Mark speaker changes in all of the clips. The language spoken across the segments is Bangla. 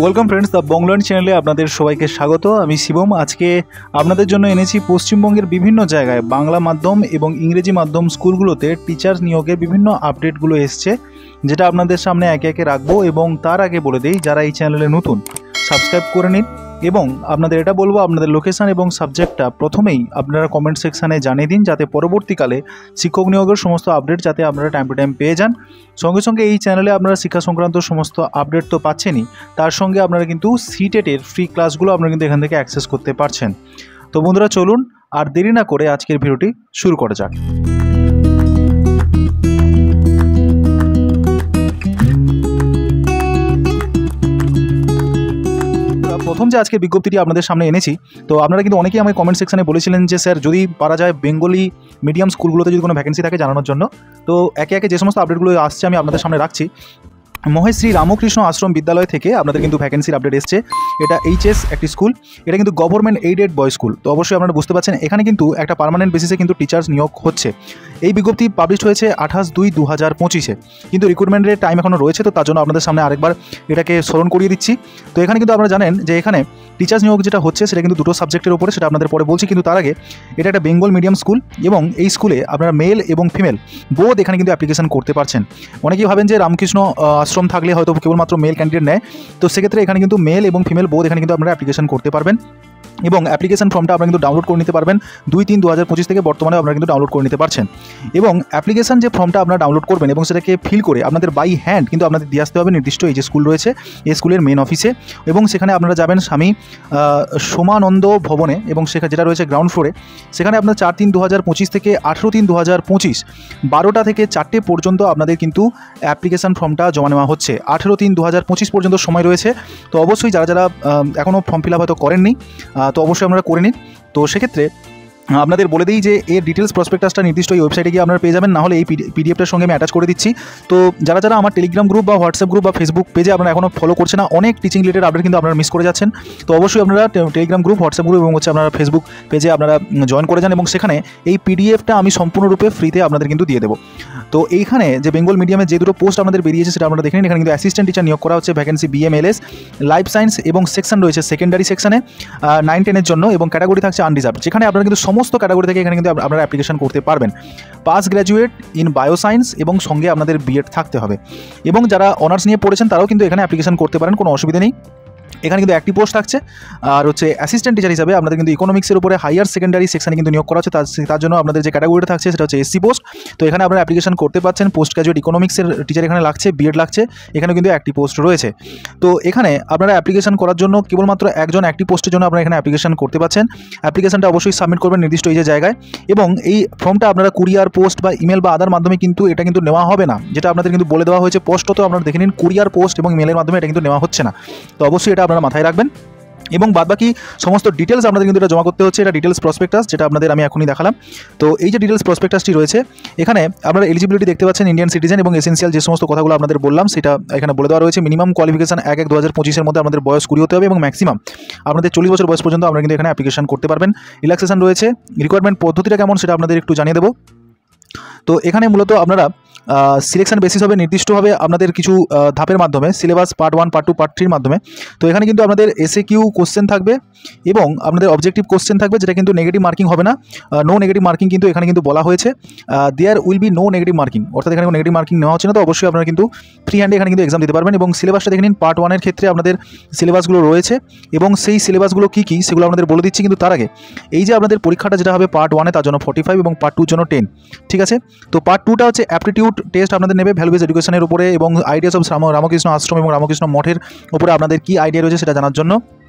Speaker 1: ওয়েলকাম ফ্রেন্ডস, দ্য বংলার্ন চ্যানেলে আপনাদের সবাইকে স্বাগত। আমি শিবম। আজকে আপনাদের জন্য এনেছি পশ্চিমবঙ্গের বিভিন্ন জায়গায় বাংলা মাধ্যম এবং ইংরেজি মাধ্যম স্কুলগুলোতে টিচার নিয়োগের বিভিন্ন আপডেটগুলো এসছে, যেটা আপনাদের সামনে একে একে রাখবো। এবং তার আগে বলে দিই, যারা এই চ্যানেলে নতুন সাবস্ক্রাইব করে নিন। এবং আপনাদের এটা বলবো, আপনাদের লোকেশান এবং সাবজেক্টটা প্রথমেই আপনারা কমেন্ট সেকশানে জানিয়ে দিন, যাতে পরবর্তীকালে শিক্ষক নিয়োগের সমস্ত আপডেট যাতে আপনারা টাইম টু টাইম পেয়ে যান। সঙ্গে সঙ্গে এই চ্যানেলে আপনারা শিক্ষা সংক্রান্ত সমস্ত আপডেট তো পাচ্ছেনই, তার সঙ্গে আপনারা কিন্তু সিটেটের ফ্রি ক্লাসগুলো আপনারা কিন্তু এখান থেকে অ্যাক্সেস করতে পারছেন। তো বন্ধুরা, চলুন আর দেরি না করে আজকের ভিডিওটি শুরু করা যাক। প্রথম যে আজকে বিজ্ঞপ্তিটি আপনাদের সামনে এনেছি, তো আপনারা কিন্তু অনেকেই আমার কমেন্ট সেকশনে বলেছিলেন যে স্যার, যদি পারা যায় বেঙ্গলি মিডিয়াম স্কুলগুলোতে যদি কোনো ভ্যাকেন্সি থাকে জানানোর জন্য। তো একে একে যে সমস্ত আপডেটগুলো আসছে আমি আপনাদের সামনে রাখছি। মহেশ্রী রামকৃষ্ণ আশ্রম বিদ্যালয় থেকে আপনাদের কিন্তু ভ্যাকেন্সির আপডেট এসছে। এটা এইচএস একটি স্কুল, এটা কিন্তু গভর্নমেন্ট এইডেড বয়েজ স্কুল। তো অবশ্যই আপনারা বুঝতে পারছেন, এখানে কিন্তু একটা পার্মানেন্ট বেসিসে কিন্তু টিচার্স নিয়োগ হচ্ছে। এই বিজ্ঞপ্তি পাবলিশ হয়েছে 28/2/2025-এ, কিন্তু রিক্রুটমেন্টের টাইম এখনও রয়েছে। তো তার জন্য আপনাদের সামনে আরেকবার এটাকে স্মরণ করিয়ে দিচ্ছি। তো এখানে কিন্তু আপনারা জানেন যে এখানে টিচার্স নিয়োগ যেটা হচ্ছে সেটা কিন্তু দুটো সাবজেক্টের উপরে, সেটা আপনাদের পরে বলছি। কিন্তু তার আগে এটা একটা বেঙ্গল মিডিয়াম স্কুল, এবং এই স্কুলে আপনারা মেল এবং ফিমেল বোথ এখানে কিন্তু অ্যাপ্লিকেশন করতে পারছেন। অনেকেই ভাবেন যে রামকৃষ্ণ আশ্রম থাকলে হয়তো কেবলমাত্র মেল ক্যান্ডিডেট নেয়, তো সেক্ষেত্রে এখানে কিন্তু মেল এবং ফিমেল বোথ এখানে কিন্তু আপনারা অ্যাপ্লিকেশন করতে পারবেন। এবং অ্যাপ্লিকেশন ফর্মটা আপনারা কিন্তু ডাউনলোড করে নিতে পারবেন 2/3/2025 থেকে বর্তমানে আপনারা কিন্তু ডাউনলোড করে নিতে পারছেন। এবং অ্যাপ্লিকেশন যে ফর্মটা আপনারা ডাউনলোড করবেন এবং সেটাকে ফিল করে আপনাদের বাই হ্যান্ড কিন্তু আপনাদের দিয়ে আসতে হবে নির্দিষ্ট এই যে স্কুল রয়েছে এই স্কুলের মেন অফিসে। এবং সেখানে আপনারা যাবেন স্বামী সোমানন্দ ভবনে, এবং সেখানে যেটা রয়েছে গ্রাউন্ড ফ্লোরে, সেখানে আপনার 4/3/2025 থেকে 18/3/2025 12টা থেকে 4টে পর্যন্ত আপনাদের কিন্তু অ্যাপ্লিকেশন ফর্মটা জমা নেওয়া হচ্ছে। 18/3/2025 পর্যন্ত সময় রয়েছে। তো অবশ্যই যারা যারা এখনও ফর্ম ফিল আপ হয়তো করেননি, তো অবশ্যই আপনারা করে নিন। তো সেক্ষেত্রে আপনাদের বলে দিই যে এর ডিটেলস প্রসপেক্টাসটা নির্দিষ্ট এই ওয়েবসাইটে গিয়ে আপনারা পেয়ে যাবেন, না হলে এই পিডিএফটার সঙ্গে আমি অ্যাটাচ করে দিচ্ছি। তো যারা যারা আমার টেলিগ্রাম গ্রুপ বা হোয়াটসঅ্যাপ গ্রুপ বা ফেসবুক পেজে আপনারা এখনও ফলো করছেন না, অনেক টিচিং রিলেটেড আপডেট কিন্তু আপনারা মিস করে যাচ্ছেন। তো অবশ্যই আপনারা টেলিগ্রাম গ্রুপ, হোয়াটসঅ্যাপ গ্রুপ এবং আপনারা ফেসবুক পেজে আপনারা জয়েন করে যান, এবং সেখানে এই পিডিএফটা আমি সম্পূর্ণরূপে ফ্রিতে আপনাদের কিন্তু দিয়ে দেবো। তো এইখানে যে বেঙ্গল মিডিয়ামে যে দুটো পোস্ট আমাদের বেরিয়েছে সেটা আপনারা দেখে নিন। এখানে কিন্তু অ্যাসিস্ট্যান্ট টিচার নিয়োগ করা হচ্ছে, ভ্যাকেন্সি বিএমএলএস, লাইফ সায়েন্স, এবং সেকশন রয়েছে সেকেন্ডারি সেকশনে 9-10-এর জন্য, এবং ক্যাটাগরি থাকছে আনরিজার্ভ, যেখানে আপনারা কিন্তু সমস্ত ক্যাটাগরি থেকে এখানে কিন্তু আপনারা অ্যাপ্লিকেশন করতে পারবেন। পাস গ্র্যাজুয়েট ইন বায়োসায়েন্স এবং সঙ্গে আপনাদের বিএড থাকতে হবে। এবং যারা অনার্স নিয়ে পড়েছেন তারাও কিন্তু এখানে অ্যাপ্লিকেশন করতে পারেন, কোনো অসুবিধা নেই। এখানে কিন্তু একটি পোস্ট থাকছে, আর হচ্ছে অ্যাসিস্ট্যান্ট টিচার হিসাবে আপনাদের কিন্তু ইকোনমিক্সের উপরে হায়ার সেকেন্ডারি সেকশনে কিন্তু নিয়োগ করা হচ্ছে। তার জন্য আপনাদের যে ক্যাটাগরিটা থাকছে সেটা হচ্ছে এসসি পোস্ট। তো এখানে আপনারা অ্যাপ্লিকেশন করতে পারছেন। পোস্ট গ্র্যাজুয়েট ইকোনমিক্সের টিচার এখানে লাগছে, বিএড লাগছে, এখানে কিন্তু একটি পোস্ট রয়েছে। তো এখানে আপনারা অ্যাপ্লিকেশন করার জন্য কেবলমাত্র একটি পোস্টের জন্য আপনারা এখানে অ্যাপ্লিকেশন করতে পারছেন। অ্যাপ্লিকেশনটা অবশ্যই সাবমিট করবেন নির্দিষ্ট এই যে জায়গায়, এবং এই ফর্মটা আপনারা কুরিয়ার, পোস্ট বা ইমেল বা আদার মাধ্যমে কিন্তু এটা কিন্তু নেওয়া হবে না, যেটা আপনাদের কিন্তু বলে দেওয়া হয়েছে। পোস্টও তো আপনারা দেখে নিন, কুরিয়ার, পোস্ট এবং ইমেলের মাধ্যমে এটা কিন্তু নেওয়া হচ্ছে না। তো অবশ্যই এটা আপনারা মাথায় রাখবেন। এবং বাদবাকি সমস্ত ডিটেলস আপনাদের কিন্তু এটা জমা করতে হচ্ছে। এটা ডিটেলস প্রসপেক্টাস, যেটা আপনাদের আমি এখনই দেখালাম। তো এই যে ডিটেলস প্রসপেক্টাসটি রয়েছে, এখানে আপনারা এলিজিবিলিটি দেখতে পাচ্ছেন, ইন্ডিয়ান সিটিজেন, এবং এসেন্সিয়াল যে সমস্ত কথাগুলো আপনাদের বললাম সেটা এখানে বলে দেওয়া রয়েছে। মিনিমাম কোয়ালিফিকেশন 1/1/2025-এর মধ্যে আপনাদের বয়স 20 হতে হবে, এবং ম্যাক্সিমাম আপনাদের 40 বছর বয়স পর্যন্ত আপনারা কিন্তু এখানে অ্যাপ্লিকেশন করতে পারবেন। রিল্যাক্সেশন রয়েছে। রিকোয়ারমেন্ট পদ্ধতিটা কেমন সেটা আপনাদের একটু জানিয়ে দেবো। তো এখানে মূলত আপনারা সিলেকশন বেসিস হবে নির্দিষ্টভাবে আপনাদের কিছু ধাপের মাধ্যমে, সিলেবাস পার্ট 1, পার্ট 2, পার্ট 3-র মাধ্যমে। তো এখানে কিন্তু আপনাদের এসএকিউ কোশ্চেন থাকবে এবং আপনাদের অবজেক্টিভ কোশ্চেন থাকবে, যেটা কিন্তু নেগেটিভ মার্কিং হবে না। নো নেগেটিভ মার্কিং কিন্তু এখানে কিন্তু বলা হয়েছে। There will be no negative marking, অর্থাৎ এখানে কোনো নেগেটিভ মার্কিং নেওয়া হচ্ছে না। তো অবশ্যই আপনারা কিন্তু ফ্রি হ্যান্ডে এখানে কিন্তু এক্সাম দিতে পারবেন। এবং সিলেবাসটা দেখে নিন, পার্ট 1-এর ক্ষেত্রে আপনাদের সিলেবাসগুলো রয়েছে, এবং সেই সিলেবাসগুলো কী কী সেগুলো আপনাদের বলে দিচ্ছি। কিন্তু তার আগে এই যে আপনাদের পরীক্ষাটা যেটা হবে পার্ট 1-এ, তার জন্য 45 এবং পার্ট 2-র জন্য 10, ঠিক আছে। তো পার্ট 2টা হচ্ছে অ্যাপটিটিউড টেস্ট আপনাদের নেবে, ভ্যালু বেস এডুকেশনের উপরে, এবং আইডিয়াস অফ রামকৃষ্ণ আশ্রম এবং রামকৃষ্ণ মঠের উপরে আপনাদের কী আইডিয়া রয়েছে সেটা জানার জন্য।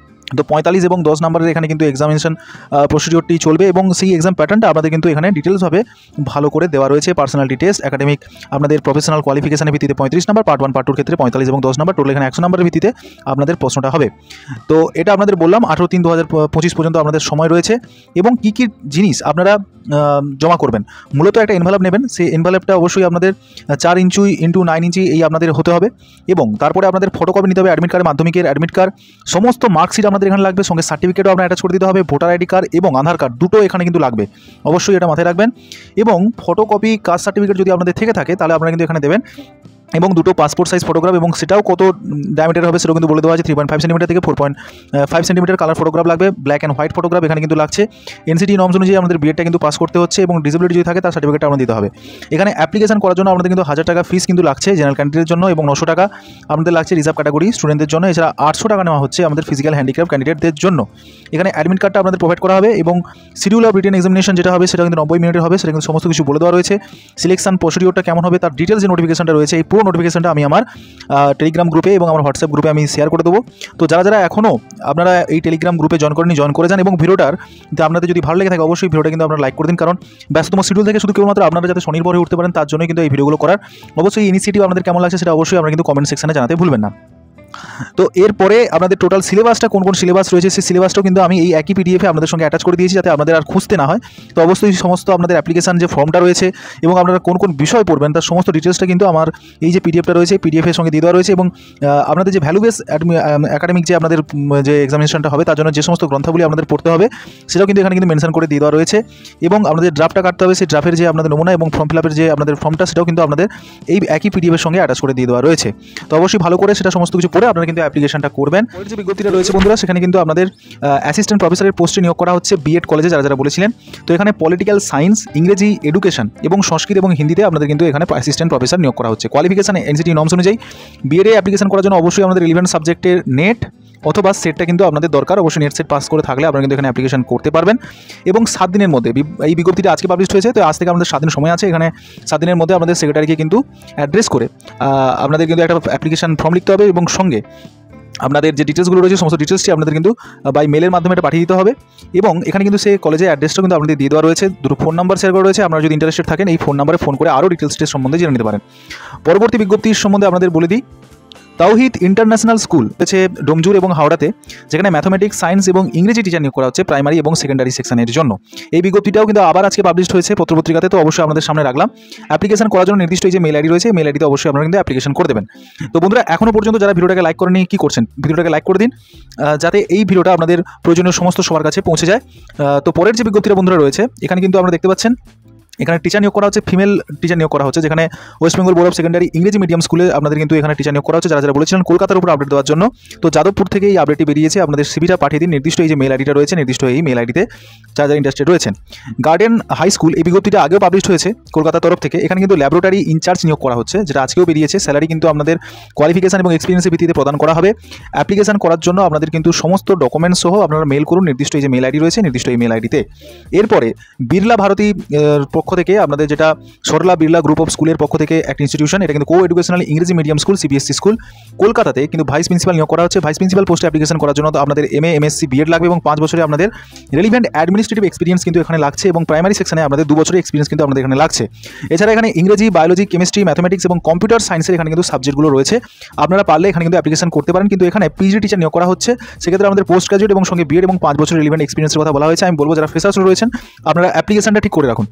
Speaker 1: তো 45 এবং 10 নম্বরের এখানে কিন্তু এক্সামিনেশন প্রসিডিওরটি চলবে, এবং সেই এক্সাম প্যাটার্নটা আপনাদের কিন্তু এখানে ডিটেলসভাবে ভালো করে দেওয়া রয়েছে। পার্সোনালিটি টেস্ট, একাডেমিক, আপনাদের প্রফেশনাল কোয়ালিফিকেশনের ভিত্তিতে 35 নম্বর, পার্ট 1, পার্ট 2-র ক্ষেত্রে 45 এবং 10 নম্বর, টোটাল এখানে 100 নম্বরের ভিত্তিতে আপনাদের প্রশ্নটা হবে। তো এটা আপনাদের বললাম 18/3/2025 পর্যন্ত আপনাদের সময় রয়েছে। এবং কী কী জিনিস আপনারা জমা করবেন, মূলত একটা এনভেলপ নেবেন। সেই এনভেলপটা অবশ্যই আপনাদের 4 ইঞ্চি ইন্টু 9 ইঞ্চি এই আপনাদের হতে হবে, এবং তারপরে আপনাদের ফটোকপি নিতে হবে অ্যাডমিট কার্ড, মাধ্যমিকের অ্যাডমিট কার্ড, সমস্ত মার্কশিট আপনাদের এখানে লাগবে, সঙ্গে সার্টিফিকেটও আপনার অ্যাটাচ করে দিতে হবে, ভোটার আইডি কার্ড এবং আধার কার্ড দুটো এখানে কিন্তু লাগবে, অবশ্যই এটা মাথায় রাখবেন। এবং ফটোকপি, কাস্ট সার্টিফিকেট যদি আপনাদের থেকে থাকে তাহলে আপনারা কিন্তু এখানে দেবেন। এবং দুটো পাসপোর্ট সাইজ ফটোগ্রাফ, এবং সেটাও কত ডায়ামিটার হবে সেটাও কিন্তু বলে দেওয়া আছে। 3.5 সেন্টিমিটার থেকে 4.5 সেন্টিমিটার কালার ফটোগ্রাফ লাগবে, ব্ল্যাক অ্যান্ড হোয়াইট ফটোগ্রাফ এখানে কিন্তু লাগছে। এনসিটি নর্মস অনুযায়ী আমাদের বিএডটা কিন্তু পাস করতে হচ্ছে, এবং ডিসেবিলিটি যদি থাকে তার সার্টিফিকেটটা আমরা দিতে হবে। এখানে অ্যাপ্লিকেশন করার জন্য আমাদের কিন্তু 1000 টাকা ফিস কিন্তু লাগছে জেনারেল ক্যান্ডিডেটের জন্য, এবং 900 টাকা আমাদের লাগছে রিজার্ভ ক্যাটাগরি স্টুডেন্টদের জন্য। এছাড়া 800 টাকা নেওয়া হচ্ছে আমাদের ফিজিক্যাল হ্যান্ডিক্রাফট ক্যান্ডিডেটদের জন্য। এখানে অ্যাডমিট কার্ডটা আমাদের প্রোভাইড করা হবে, এবং শিডিউল অফ রিটেন এক্সামিনেশন যেটা হবে সেটা কিন্তু 90 মিনিটের হবে, সেটা কিন্তু সমস্ত কিছু বলে দেওয়া রয়েছে। সিলেকশন প্রসিডিওরটা কেমন হবে তার ডিটেলস যে নোটিফিকেশনটা রয়েছে, এই পুরো নোটিফিকেশনটা আমি আমার টেলিগ্রাম গ্রুপে এবং আমার হোয়াটসঅ্যাপ গ্রুপে আমি শেয়ার করে দেবো। তো যারা যারা এখনও আপনারা এই টেলিগ্রাম গ্রুপে জয়েন করে যান, এবং ভিডিওটার আপনাদের যদি ভালো লেগে থাকে অবশ্যই ভিডিওটা কিন্তু আপনারা লাইক করে দিন, কারণ ব্যস্ততম শিডিউল থেকে শুধু কেবলমাত্র আপনারা যাতে স্বনির্ভর হয়ে উঠতে পারেন তার জন্য কিন্তু এই ভিডিওগুলো করার। অবশ্যই ইনিশিয়েটিভ আপনাদের কেমন লাগছে সেটা অবশ্যই আপনারা কিন্তু কমেন্ট সেকশনে জানাতে ভুলবেন না। তো এরপরে আপনাদের টোটাল সিলেবাসটা কোন কোন সিলেবাস রয়েছে সেই সিলেবাসটাও কিন্তু আমি এই একই পিডিএফে আপনাদের সঙ্গে অ্যাটাচ করে দিয়েছি, যাতে আপনাদের আর খুঁজতে না হয়। তো অবশ্যই সমস্ত আপনাদের অ্যাপ্লিকেশন যে ফর্মটা রয়েছে এবং আপনারা কোন কোন বিষয় পড়বেন তার সমস্ত ডিটেলসটা কিন্তু আমার এই যে পিডিএফটা রয়েছে পিডিএফের সঙ্গে দিয়ে দেওয়া রয়েছে, এবং আপনাদের যে ভ্যালু বেস একাডেমিক যে আপনাদের যে এক্সামিনেশনটা হবে তার জন্য যে সমস্ত গ্রন্থাবলী আপনাদের পড়তে হবে সেটাও কিন্তু এখানে কিন্তু মেনশন করে দিয়ে দেওয়া রয়েছে, এবং আপনাদের ড্রাফটটা কাটতে হবে সেই ড্রাফের যে আপনাদের নমুনা এবং ফর্ম ফিল আপের যে আপনাদের ফর্মটা সেটাও কিন্তু আপনাদের এই একই পিডিএফের সঙ্গে অ্যাটাচ করে দিয়ে দেওয়া রয়েছে। তো অবশ্যই ভালো করে সেটা সমস্ত কিছু পড়ে আপনারা কিন্তু অ্যাপ্লিকেশনটা করবেন। পরের যে বিজ্ঞপ্তিটা রয়েছে বন্ধুরা, সেখানে কিন্তু আপনাদের অ্যাসিস্ট্যান্ট প্রফেসরের পোস্টে নিয়োগ করা হচ্ছে বিএড কলেজে যারা যারা বলেছিলেন। তো এখানে পলিটিক্যাল সায়েন্স, ইংরেজি, এডুকেশন এবং সংস্কৃত এবং হিন্দিতে আপনাদের কিন্তু এখানে অ্যাসিস্ট্যান্ট প্রফেসর নিয়োগ করা হচ্ছে। কোয়ালিফিকেশন এনসিটি নর্মস অনুযায়ী বিএডে অ্যাপ্লিকেশন করার জন্য অবশ্যই আমাদের রিলেভেন্ট সাবজেক্টের নেট অথবা সেটটা কিন্তু আপনাদের দরকার। অবশ্যই নেট সেট পাস করে থাকলে আপনারা কিন্তু এখানে অ্যাপ্লিকেশন করতে পারবেন, এবং 7 দিনের মধ্যে এই বিজ্ঞপ্তিটা আজকে পাবলিশ হয়েছে, তো আজ থেকে আমাদের 7 দিন সময় আছে। এখানে 7 দিনের মধ্যে আমাদের সেক্রেটারিকে কিন্তু অ্যাড্রেস করে আপনাদের কিন্তু একটা অ্যাপ্লিকেশন ফর্ম লিখতে হবে, এবং সঙ্গে আপনাদের যে ডিটেলসগুলো রয়েছে সমস্ত ডিটেলসটি আপনাদের কিন্তু বাই মেলের মাধ্যমে এটা পাঠিয়ে দিতে হবে। এবং এখানে কিন্তু সেই কলেজের অ্যাড্রেসটা কিন্তু আপনাদের দিয়ে দেওয়া রয়েছে, দুটো ফোন নাম্বার শেয়ার করা রয়েছে। আপনারা যদি ইন্টারেস্টেড থাকেন এই ফোন নাম্বারে ফোন করে আরও ডিটেলসটির সম্বন্ধে জেনে নিতে পারেন। পরবর্তী বিজ্ঞপ্তির সম্বন্ধে আপনাদের বলে দিই, তাওহিদ ইন্টারন্যাশনাল স্কুল হচ্ছে ডোমজুর এবং হাওড়াতে, যেখানে ম্যাথমেটিক্স, সায়েন্স এবং ইংরেজি টিচার নিয়োগ করা হচ্ছে প্রাইমারি এবং সেকেন্ডারি সেকশনের জন্য। এই বিজ্ঞপ্তিটাও কিন্তু আবার আজকে পাবলিশ হয়েছে পত্রপত্রিকাতে, তো অবশ্যই আপনাদের সামনে রাখলাম। অ্যাপ্লিকেশন করার জন্য নির্দিষ্ট এই যে মেল আইডি রয়েছে, মেল আইডিতে অবশ্যই আপনারা কিন্তু অ্যাপ্লিকেশন করে দেবেন। তো বন্ধুরা এখনও পর্যন্ত যারা ভিডিওটাকে লাইক করেনি কী করছেন, ভিডিওটাকে লাইক করে দিন, যাতে এই ভিডিওটা আপনাদের প্রয়োজনীয় সমস্ত সবার কাছে পৌঁছে যায়। তো পরের যে বিজ্ঞপ্তিটা বন্ধুরা রয়েছে, এখানে কিন্তু আপনারা দেখতে পাচ্ছেন এখানে টিচার নিয়োগ করা হচ্ছে, ফিমেল টিচার নিয়োগ করা হচ্ছে, যেখানে West Bengal board of secondary ইংরেজি মিডিয়াম স্কুলে আপনাদের কিন্তু এখানে টিচার নিয়োগ করা হচ্ছে। যারা যারা বলেছিলেন কলকাতার উপর আপডেট দেওয়ার জন্য, তো যাদবপুর থেকে এই আপডেটটি বেরিয়েছে। আপনাদের সিভিটা পাঠিয়ে দিন নির্দিষ্ট এই যে মেল আইডিটা রয়েছে, নির্দিষ্ট এই মেল আইডিতে যারা যারা ইন্টারেস্টেড রয়েছেন। গার্ডেন হাই স্কুল, এই বিজ্ঞপ্তিটা আগেও পাবলিশ হয়েছে কলকাতার তরফ থেকে। এখানে কিন্তু ল্যাবরেটরি ইনচার্জ নিয়োগ করা হচ্ছে, যেটা আজকেও বেরিয়েছে। স্যালারি কিন্তু আপনাদের কোয়ালিফিকেশন এবং এক্সপিরিয়েন্সের ভিত্তিতে প্রদান করা হবে। অ্যাপ্লিকেশন করার জন্য আপনাদের কিন্তু সমস্ত ডকুমেন্টস সহ আপনারা মেল করুন নির্দিষ্ট এই যে মেল আইডি রয়েছে, নির্দিষ্ট এই মেল আইডিতে। এরপরে বিড়লা ভারতী পক্ষ থেকে আপনাদের যেটা সরলা বিড়লা গ্রুপ অফ স্কুলের পক্ষ থেকে একটা ইনস্টিটিউশন, এটা কিন্তু কো এডুকেশনাল ইংরেজি মিডিয়াম স্কুল সিবিএসসি স্কুল, কলকাতাতে কিন্তু ভাইস প্রিন্সিপাল নিয়োগ করা হচ্ছে। ভাইস প্রিন্সিপাল পোস্টে অ্যাপ্লিকেশন করার জন্য তো আপনাদের এমএ, এমএসসি, বিএড লাগবে, এবং 5 বছরে আপনাদের রেলিভেন্ট অ্যাডমিনিস্ট্রেটিভ এক্সপিরিয়েন্স কিন্তু এখানে লাগছে, এবং প্রাইমারি সেকশনে আপনাদের 2 বছরের এক্সপিরিয়েন্স কিন্তু আপনাদের এখানে লাগছে। এছাড়া এখানে ইংরেজি, বায়োলজি, কেমিস্ট্রি, ম্যাথমেটিক্স এবং কম্পিউটার সায়েন্সের এখানে কিন্তু সাবজেক্টগুলো রয়েছে। আপনারা পারলে এখানে কিন্তু অ্যাপ্লিকেশন করতে পারেন, কিন্তু এখানে পিএইচডি টিচার নিয়োগ করা হচ্ছে। সেক্ষেত্রে আমাদের পোস্ট গ্রাজুয়েট এবং সঙ্গে বিএড এবং 5 বছরের রেলিভেন্ট এক্সপিরিয়েন্সের কথা বলা হয়েছে। আমি বলবো যারা ফ্রেশার্স রয়েছেন আপনারা অ্যাপ্লিকেশনটা ঠিক করে রাখুন।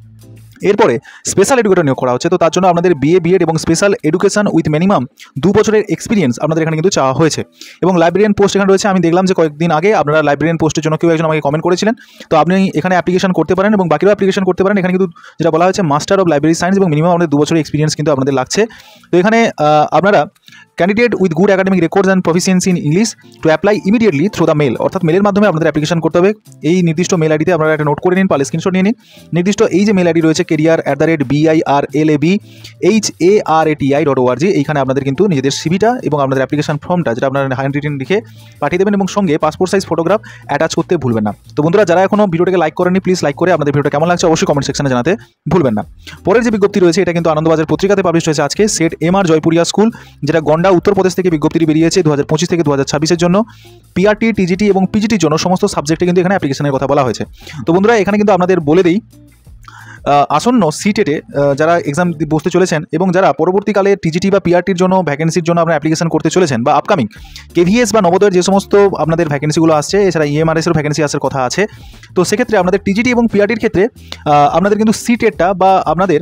Speaker 1: এরপরে স্পেশাল এডুকেটর নিয়োগ করা হচ্ছে, তো তার জন্য আপনাদের বিএ, বিএড এবং স্পেশাল এডুকেশন উইথ মিনিমাম 2 বছরের এক্সপিরিয়েন্স আপনাদের এখানে কিন্তু চাওয়া হয়েছে। এবং লাইব্রেরিয়ান পোস্ট এখানে রয়েছে। আমি দেখলাম যে কয়েকদিন আগে আপনারা লাইব্রেরিয়ান পোস্টের জন্য কেউ একজন আমাকে কমেন্ট করেছিলেন, তো আপনি এখানে অ্যাপ্লিকেশন করতে পারেন এবং বাকিরাও অ্যাপ্লিকেশন করতে পারেন। এখানে কিন্তু যেটা বলা হয়েছে মাস্টার অফ লাইব্রেরি সায়েন্স, এবং মিনিমাম আমাদের 2 বছরের এক্সপিরিয়েন্স কিন্তু আপনাদের লাগছে। তো এখানে আপনারা candidate with good academic records and proficiency in English to apply immediately through the mail, অর্থাৎ মেলের মাধ্যমে আপনাদের অ্যাপ্লিকেশন করতে হবে। এই নির্দিষ্ট মেল আইডিতে আপনারা একটা নোট করে নিন, পালে স্ক্রিনশট নিয়ে নিন। নির্দিষ্ট এই যে মেল আইডি রয়েছে career@birlabhari.org, এইখানে আপনাদের কিন্তু নিজেদের সিভিটা এবং আপনাদের অ্যাপ্লিকেশন ফর্মটা যেটা আপনারা হ্যান্ড রিটেন লিখে পাঠিয়ে দেবেন, এবং সঙ্গে পাসপোর্ট সাইজ ফটোগ্রাফ অ্যাটাচ করতে ভুলবেন না। তো বন্ধুরা যারা এখনো ভিডিওটাকে লাইক করেননি প্লিজ লাইক করে আপনাদের ভিডিওটা কেমন লাগছে অবশ্যই কমেন্ট সেকশনে জানাতে ভুলবেন না। পরের যে বিজ্ঞপ্তি রয়েছে এটা কিন্তু আনন্দবাজার পত্রিকাতে পাবলিশ হয়েছে আজকে। সেট এমআর জয়পুরিয়া স্কুল, যেটা গন্ডা উত্তরপ্রদেশ থেকে বিজ্ঞপ্তি বেরিয়েছে 2025 থেকে 2026 জন্য। পিআরটি, টিজিটি এবং পিজিটির জন্য সমস্ত সাবজেক্টে কিন্তু এখানে অ্যাপ্লিকেশনের কথা বলা হয়েছে। তো বন্ধুরা এখানে কিন্তু আপনাদের বলে দিই, আসন্ন সিটেটে যারা এক্সাম বসতে চলেছেন এবং যারা পরবর্তীকালে টিজিটি বা পিআরটির জন্য ভ্যাকেন্সির জন্য আপনারা অ্যাপ্লিকেশন করতে চলেছেন, বা আপকামিং কেভিএস বা নবোদয়ের যে সমস্ত আপনাদের ভ্যাকেন্সিগুলো আসছে, এছাড়া ইএমআরএসের ভ্যাকেন্সি আসার কথা আছে। তো সেক্ষেত্রে আপনাদের টিজিটি এবং পিআরটির ক্ষেত্রে আপনাদের কিন্তু সিটেটটা বা আপনাদের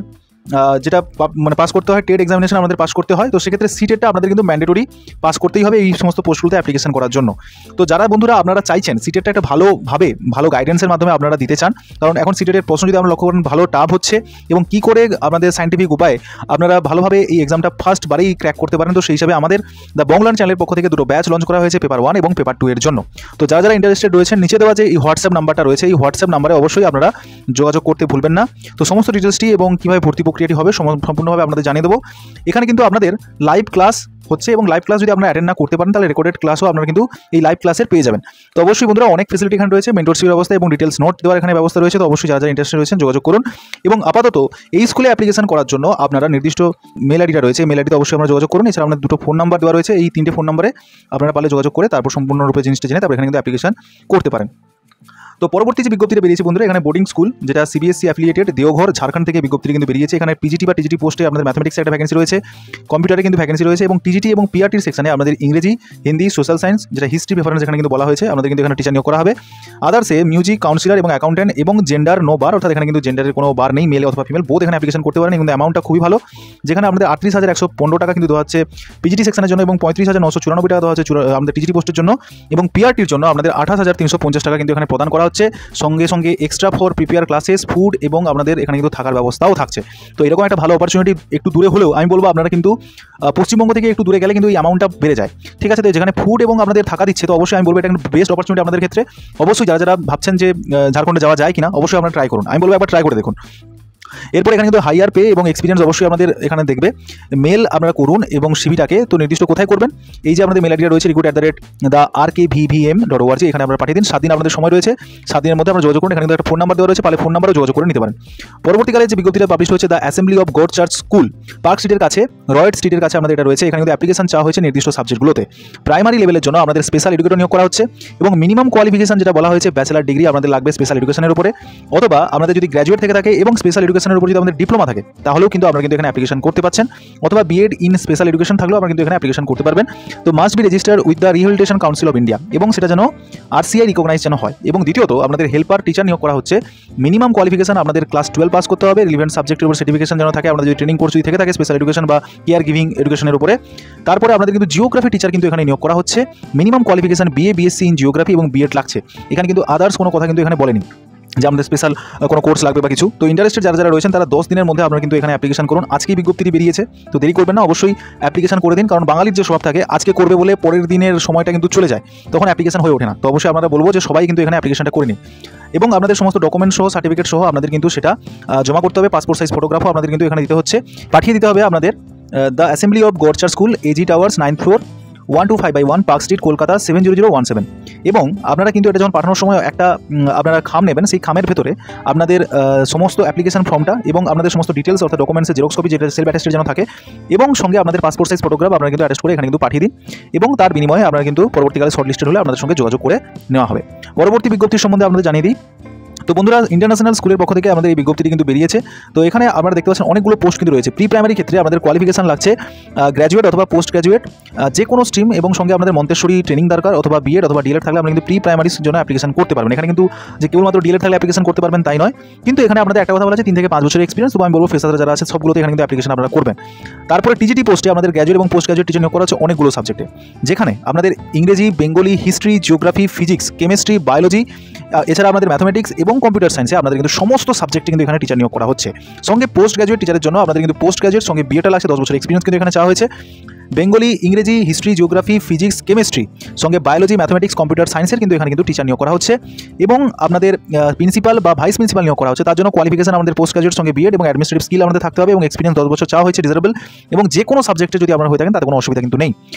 Speaker 1: যেটা মানে পাস করতে হয়, টেট এক্সামিনেশন আমাদের পাস করতে হয়। তো সেক্ষেত্রে সিটেটটা আপনাদের কিন্তু ম্যান্ডেটরি পাস করতেই হবে এই সমস্ত পোস্টগুলোতে অ্যাপ্লিকেশন করার জন্য। তো যারা বন্ধুরা আপনারা চাইছেন সিটেটটা একটা ভালো গাইডেন্সের মাধ্যমে আপনারা দিতে চান, কারণ এখন সিটেটের প্রশ্ন যদি আমরা লক্ষ্য করেন ভালো টাফ হচ্ছে, এবং কী করে আপনাদের সাইন্টিফিক উপায়ে আপনারা ভালোভাবে এই এক্সামটা ফার্স্ট বারেই ক্র্যাক করতে পারেন। তো সেই হিসাবে আমাদের দ্য বংলার্ন চ্যানেলের পক্ষ থেকে দুটো ব্যাচ লঞ্চ করা হয়েছে, পেপার 1 এবং পেপার 2 এর জন্য। তো যারা যারা ইন্টারেস্টেড রয়েছেন, নিচে দেওয়া যে এই হোয়াটসঅ্যাপ নাম্বারটা রয়েছে, এই হোয়াটসঅ্যাপ নাম্বারে অবশ্যই আপনারা যোগাযোগ করতে ভুলবেন না। তো সমস্ত ডিটেলসটি এবং কীভাবে ভর্তি প্রক্রিয়াটি হবে সম্পূর্ণভাবে আপনাদের জানিয়ে দেবো। এখানে কিন্তু আপনাদের লাইভ ক্লাস হচ্ছে, এবং লাইভ ক্লাস যদি আপনারা অ্যাটেন্ড না করতে পারেন তাহলে রেকর্ডেড ক্লাসও আপনারা কিন্তু এই লাইভ ক্লাসের পেয়ে যাবেন। তো অবশ্যই বন্ধুরা অনেক ফেসিলিটি এখানে রয়েছে, মেন্টরশিপের ব্যবস্থা এবং ডিটেলস নোট দেওয়ার এখানে ব্যবস্থা রয়েছে। তো অবশ্যই যারা যারা ইন্টারেস্টেড রয়েছেন যোগাযোগ করুন। এবং আপাতত এই স্কুলে অ্যাপ্লিকেশন করার জন্য আপনারা নির্দিষ্ট মেল আইডিটা রয়েছে, মেল আইডিতে অবশ্যই আপনারা যোগাযোগ করুন। এছাড়া আপনাদের দুটো ফোন নাম্বার দেওয়া রয়েছে, এই 3টে ফোন নাম্বারে আপনারা পারলে যোগাযোগ করে তারপর সম্পূর্ণরূপে জিনিসটা জেনে তারপর এখানে কিন্তু অ্যাপ্লিকেশন করতে পারেন। তো পরবর্তী যে বিজ্ঞপ্তিটা বেরিয়েছে বন্ধুরা, এখানে বোর্ডিং স্কুল যেটা সিবিএসসি অ্যাফিলিয়েটেড দেওঘর ঝাড়খণ্ড থেকে বিজ্ঞপ্তি কিন্তু বেরিয়েছে। এখানে পিজিটি বা টিজিটি পোস্টে আপনাদের ম্যাথমেটিক্সে একটা ভ্যাকেন্সি রয়েছে, কম্পিউটারে কিন্তু ভ্যাকেন্সি রয়েছে, এবং টিজিটি এবং পিআরটির সেকশনে আপনাদের ইংরেজি, হিন্দি, সোশ্যাল সায়েন্স যেটা হিস্ট্রি প্রেফারেন্স এখানে কিন্তু বলা হয়েছে, আমাদের কিন্তু এখানে টিচার নিয়োগ করা হবে। আদার্সে মিউজিক, কাউন্সিলর এবং অ্যাকাউন্টেন্ট এবং জেন্ডার নো বার, অর্থাৎ এখানে কিন্তু জেন্ডারের কোনো বার নেই, মেল অথবা ফিমেল বোধ এখানে অ্যাপ্লিকেশন করতে পারেন। কিন্তু অ্যামাউন্টটা খুবই ভালো, যেখানে আমাদের 38,115 টাকা কিন্তু দেওয়া হচ্ছে পিজিটি সেকশনের জন্য, এবং 35,994 টাকা দেওয়া হচ্ছে আমাদের টিজিটি পোস্টের জন্য, এবং পিআরটির জন্য আপনাদের 28,350 টাকা কিন্তু এখানে প্রদান করা হচ্ছে। সঙ্গে extra for prepare classes, food এবং আপনাদের এখানে কিন্তু থাকার ব্যবস্থাও থাকছে। তো এরকম একটা ভালো অপরচুনিটি, একটু দূরে হলেও আমি বলবো আপনারা কিন্তু পশ্চিমবঙ্গ থেকে একটু দূরে গেলে কিন্তু এই অ্যামাউন্টটা বেড়ে যায়, ঠিক আছে। তো যেখানে ফুড এবং আপনাদের থাকা দিচ্ছে, তো অবশ্যই আমি বলবো এটা কিন্তু বেস্ট অপরচুনিটি আপনাদের ক্ষেত্রে। অবশ্যই যারা যারা ভাবছেন যে ঝাড়খণ্ডে যাওয়া যায় কিনা, অবশ্যই আপনারা ট্রাই করুন, আমি বলবো একবার ট্রাই করে দেখুন। এরপর এখানে কিন্তু হাইয়ার পে এবং এক্সপিরিয়েন্স অবশ্যই আমাদের এখানে দেখবে। মেল আপনারা করুন এবং সিভিটাকে তো নির্দিষ্ট কোথায় করবেন, এই যে আমাদের মেল আইডিয়া রয়েছে recruit@theRKVVM.org, এখানে আপনারা পাঠিয়ে দিন। 7 দিন আপনাদের সময় রয়েছে, 7 দিনের মধ্যে আপনারা যোগাযোগ করুন। এখানে কিন্তু একটা ফোন নাম্বার দেওয়া রয়েছে, পালে ফোন নাম্বারও যোগাযোগ করে নিতে পারেন। পরবর্তীকালে যে বিজ্ঞপ্তিটা পাবলিশ হয়েছে, the assembly of god church school, park স্ট্রিটের কাছে, রয়েড স্ট্রিটের কাছে আমাদের এটা রয়েছে। এখানে কিন্তু অ্যাপ্লিকেশন চাওয়া হয়েছে নির্দিষ্ট সাবজেক্টগুলোতে। প্রাইমারি লেভেলের জন্য আমাদের স্পেশাল এডুকেটর নিয়োগ করা হচ্ছে, এবং মিনিমাম কোয়ালিফিকেশন যেটা বলা হয়েছে ব্যাচেলার ডিগ্রি আপনাদের লাগবে স্পেশাল এডুকেশনের উপরে, অথবা আমাদের যদি গ্র্যাজুয়েট থেকে থাকে এবং স্পেশাল এডুকেশনের উপর যদি আমাদের ডিপ্লোমা থাকে তাহলেও কিন্তু আপনারা কিন্তু এখানে অ্যাপ্লিকেশন করতে পারছেন, অথবা বিএড ইন স্পেশাল এডুকেশন থাকলেও আপনারা কিন্তু এখানে অ্যাপ্লিকেশন করতে পারবেন। তো must be registered with the rehabilitation council of India, এবং সেটা যেন আরসিআই রিকগনাইজ যেন হয়। এবং দ্বিতীয়ত আপনাদের হেল্পার টিচার নিয়োগ করা হচ্ছে, মিনিমাম কোয়ালিফিকেশন আপনাদের ক্লাস 12 পাস করতে হবে, রিলেভেন্ট সাবজেক্টের উপর সার্টিফিকেশন যেন থাকে, আপনাদের যদি ট্রেনিং কোর্স যদি থেকে থাকে স্পেশাল এডুকেশন বা কেয়ার গিভিং এডুকেশনের উপরে। তারপরে আপনাদের কিন্তু জিওগ্রাফি টিচার কিন্তু এখানে নিয়োগ করা হচ্ছে, minimum qualification BA, BSc in geography এবং বিএড লাগছে। এখানে কিন্তু আদার্স কোনো কথা কিন্তু এখানে বলেনি যে আমাদের স্পেশাল কোনো কোর্স লাগবে বা কিছু। তো ইন্টারেস্টেড যারা যারা রয়েছেন তারা 10 দিনের মধ্যে আপনারা কিন্তু এখানে অ্যাপ্লিকেশন করুন। আজকেই বিজ্ঞপ্তিটি বেরিয়েছে, তো দেরি করবেন না, অবশ্যই অ্যাপ্লিকেশন করে দিন, কারণ বাঙালির যে স্বভাব থাকে আজকে করবে বলে পরের দিনের সময়টা কিন্তু চলে যায়, তখন অ্যাপ্লিকেশন হয়ে ওঠে না। তো অবশ্যই আমরা বলবো যে সবাই কিন্তু এখানে অ্যাপ্লিকেশনটা করে নিন, এবং আপনাদের সমস্ত ডকুমেন্ট সহ সার্টিফিকেট সহ আপনাদের কিন্তু সেটা জমা করতে হবে। পাসপোর্ট সাইজ ফটোগ্রাফও আপনাদের কিন্তু এখানে দিতে হচ্ছে, পাঠিয়ে দিতে হবে আপনাদের the assembly of god church school, AG towers, 9th floor, 125/1 park street, Kolkata 70017। এবং আপনারা কিন্তু এটা যখন পাঠানোর সময় একটা আপনারা খাম নেবেন, সেই খামের ভেতরে আপনাদের সমস্ত অ্যাপ্লিকেশন ফর্মটা এবং আপনাদের সমস্ত ডিটেলস অর্থাৎ ডকুমেন্টসের জেরক্স কপি যেটা সেলফ অ্যাটেস্টেড যেন থাকে, এবং সঙ্গে আপনাদের পাসপোর্ট সাইজ ফটোগ্রাফ আপনারা কিন্তু অ্যাটেস্ট করে এখানে কিন্তু পাঠিয়ে দিন, এবং তার বিনিময়ে আপনারা কিন্তু পরবর্তীকালে শর্টলিস্টেড হলে আপনাদের সঙ্গে যোগাযোগ করে নেওয়া হবে। পরবর্তী বিজ্ঞপ্তির সম্বন্ধে আপনাদের জানিয়ে দিই। তো বন্ধুরা, ইন্টারন্যাশনাল স্কুলের পক্ষ থেকে আমাদের এই বিজ্ঞপ্তিটি কিন্তু বেরিয়েছে। তো এখানে আপনারা দেখতে পাচ্ছেন অনেকগুলো পোস্ট কিন্তু রয়েছে। প্রি প্রাইমারি ক্ষেত্রে আমাদের কোয়ালিফিকেশন লাগছে গ্র্যাজুয়েট অথবা পোস্ট গ্র্যাজুয়েট যে কোনো স্ট্রিম, এবং সঙ্গে আমাদের মন্তেশ্বরী ট্রেনিং দরকার, অথবা বিএড অথবা ডিএলএড থাকলে আপনারা কিন্তু প্রি প্রাইমারির জন্য অ্যাপ্লিকেশন করতে পারবেন। এখানে কিন্তু যে কেবলমাত্র ডিএলএড থাকলে অ্যাপ্লিকেশন করতে পারবেন তাই নয়, কিন্তু এখানে আপনাদের একটা কথা বলা আছে 3 থেকে 5 বছরের এক্সপিরিয়েন্স। তো আমি বলবো ফ্রেশাররা যারা আছে সবগুলোতে এখানে কিন্তু অ্যাপ্লিকেশন আপনারা করবেন। তারপরে টিজিটি পোস্টে আমাদের গ্র্যাজুয়েট এবং পোস্ট গ্র্যাজুয়েট টিচার নিয়োগ করা হচ্ছে অনেকগুলো সাবজেক্টে, যেখানে আপনাদের ইংরেজি, Bengali, history, geography, physics, chemistry, biology, এছাড়া আমাদের ম্যাথমেটিক্স এবং কম্পিউটার সায়েন্সে আপনাদের কিন্তু সমস্ত সাবজেক্টে কিন্তু এখানে টিচার নিয়োগ করা হচ্ছে। সঙ্গে পোস্ট গ্র্যাজুয়েট টিচারের জন্য আপনাদের কিন্তু পোস্ট গ্র্যাজুয়েট সঙ্গে বিএটা লাগছে, 10 বছরের এক্সপিরিয়েন্স কিন্তু এখানে চাওয়া হয়েছে। বেঙ্গলি, ইংরেজি, হিস্ট্রি, জিওগ্রাফি, ফিজিক্স, কেমিস্ট্রি সঙ্গে বায়োলজি, ম্যাথমেটিক্স, কম্পিউটার সায়েন্সের কিন্তু এখানে কিন্তু টিচার নিয়োগ করা হচ্ছে, এবং আপনাদের প্রিন্সিপাল বা ভাইস প্রিন্সিপাল নিয়োগ করা হচ্ছে। তার জন্য কোয়ালিফিকেশন আমাদের পোস্ট গ্র্যাজুয়েট সঙ্গে বিএড এবং অ্যাডমিনিস্ট্রেটিভ স্কিল আমাদের থাকতে হবে, এবং এক্সপিরিয়েন্স 10 বছর চাওয়া হয়েছে ডিজারেবল, এবং যে কোনো সাবজেক্টে যদি আপনারা হয়ে থাকেন তাতে কোনো অসুবিধা কিন্তু নেই।